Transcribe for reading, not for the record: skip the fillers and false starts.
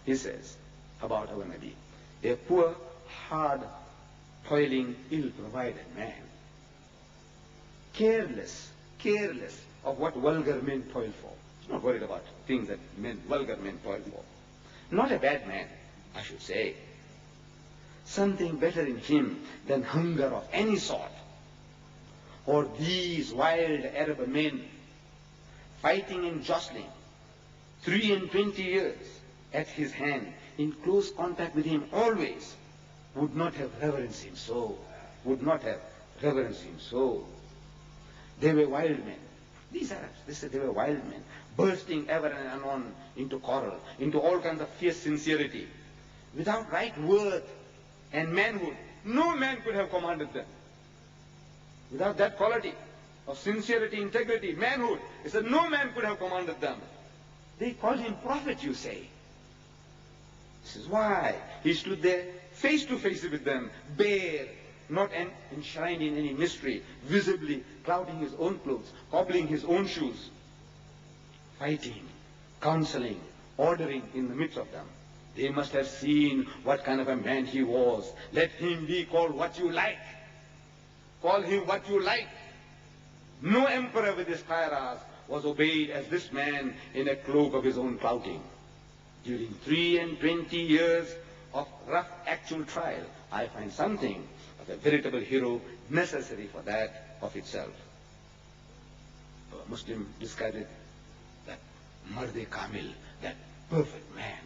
He says about our Nabi, a poor, hard, toiling, ill-provided man, careless of what vulgar men toil for. He's not worried about things that vulgar men toil for. Not a bad man, I should say. Something better in him than hunger of any sort. Or these wild Arab men fighting and jostling 23 years at his hand, in close contact with him always, would not have reverenced him so. Would not have reverenced him so. They were wild men. These Arabs, they were wild men, bursting ever and anon into quarrel, into all kinds of fierce sincerity. Without right worth and manhood, no man could have commanded them. Without that quality of sincerity, integrity, manhood, he said no man could have commanded them. They called him prophet, you say. This is why he stood there face to face with them, bare, not enshrined in any mystery, visibly clouding his own clothes, cobbling his own shoes, fighting, counseling, ordering in the midst of them. They must have seen what kind of a man he was. Let him be called what you like. Call him what you like. No emperor with his kairas was obeyed as this man in a cloak of his own clouding. During 23 years of rough actual trial, I find something of a veritable hero necessary for that of itself. A Muslim described it, that Marde Kamil, that perfect man,